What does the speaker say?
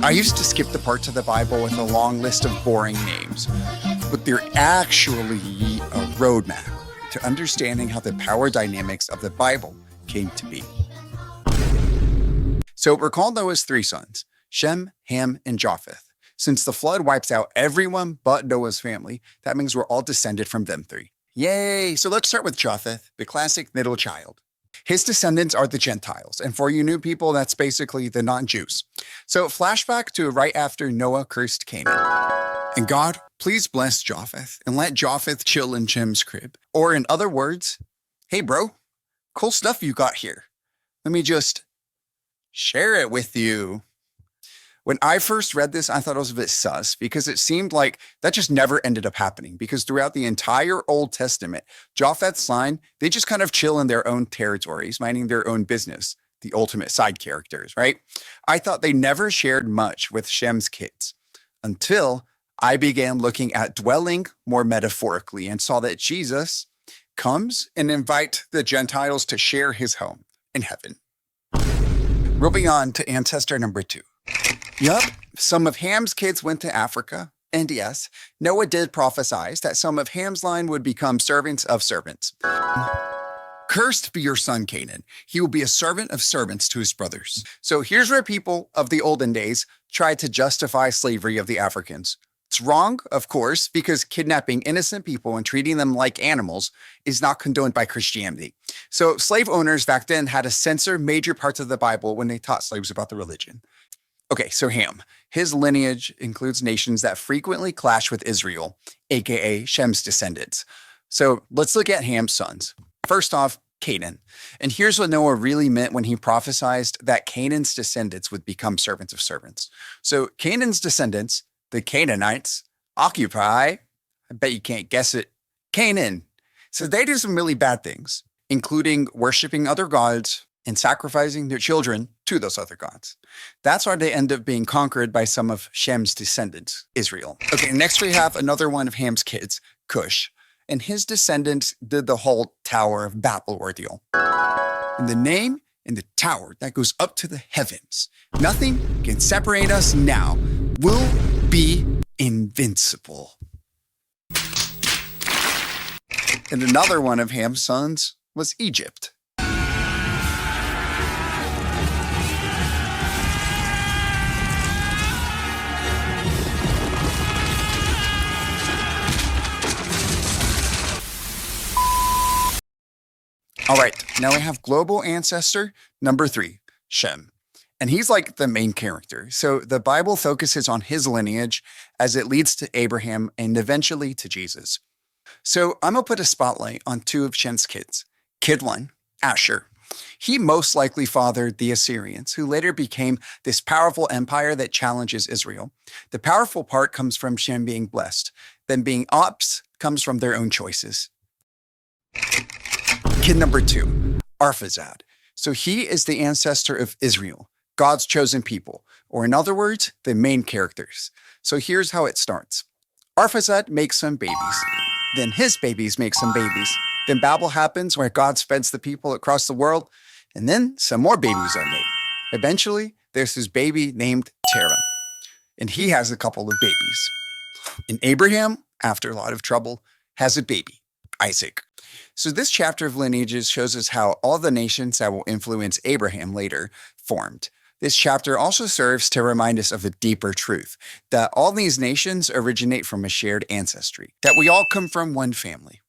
I used to skip the parts of the Bible with a long list of boring names, but they're actually a roadmap to understanding how the power dynamics of the Bible came to be. So recall Noah's three sons, Shem, Ham, and Japheth. Since the flood wipes out everyone but Noah's family, that means we're all descended from them three. Yay! So let's start with Japheth, the classic middle child. His descendants are the Gentiles, and for you new people, that's basically the non-Jews. So flashback to right after Noah cursed Canaan. And God, please bless Japheth and let Japheth chill in Shem's crib. Or in other words, hey bro, cool stuff you got here. Let me just share it with you. When I first read this, I thought it was a bit sus because it seemed like that just never ended up happening because throughout the entire Old Testament, Japheth's line, they just kind of chill in their own territories, minding their own business, the ultimate side characters, right? I thought they never shared much with Shem's kids until I began looking at dwelling more metaphorically and saw that Jesus comes and invite the Gentiles to share his home in heaven. Moving on to ancestor number 2. Yup, some of Ham's kids went to Africa, and yes, Noah did prophesy that some of Ham's line would become servants of servants. Cursed be your son Canaan. He will be a servant of servants to his brothers. So here's where people of the olden days tried to justify slavery of the Africans. It's wrong, of course, because kidnapping innocent people and treating them like animals is not condoned by Christianity. So slave owners back then had to censor major parts of the Bible when they taught slaves about the religion. Okay, so Ham. His lineage includes nations that frequently clash with Israel, aka Shem's descendants. So let's look at Ham's sons. First off, Canaan. And here's what Noah really meant when he prophesied that Canaan's descendants would become servants of servants. So Canaan's descendants, the Canaanites, occupy, I bet you can't guess it, Canaan. So they do some really bad things, including worshiping other gods and sacrificing their children to those other gods. That's why they end up being conquered by some of Shem's descendants, Israel. Okay, next we have another one of Ham's kids, Cush, and his descendants did the whole Tower of Babel ordeal. And the name and the tower that goes up to the heavens, nothing can separate us now, will be invincible. And another one of Ham's sons was Egypt. All right, now we have global ancestor number 3, Shem. And he's like the main character. So the Bible focuses on his lineage as it leads to Abraham and eventually to Jesus. So I'm gonna put a spotlight on 2 of Shem's kids. Kid 1, Asher. He most likely fathered the Assyrians, who later became this powerful empire that challenges Israel. The powerful part comes from Shem being blessed. Then being ops comes from their own choices. Kid number 2, Arphaxad. So he is the ancestor of Israel, God's chosen people, or in other words, the main characters. So here's how it starts. Arphaxad makes some babies. Then his babies make some babies. Then Babel happens where God spreads the people across the world. And then some more babies are made. Eventually, there's this baby named Terah. And he has a couple of babies. And Abraham, after a lot of trouble, has a baby, Isaac. So this chapter of lineages shows us how all the nations that will influence Abraham later formed. This chapter also serves to remind us of a deeper truth, that all these nations originate from a shared ancestry, that we all come from one family.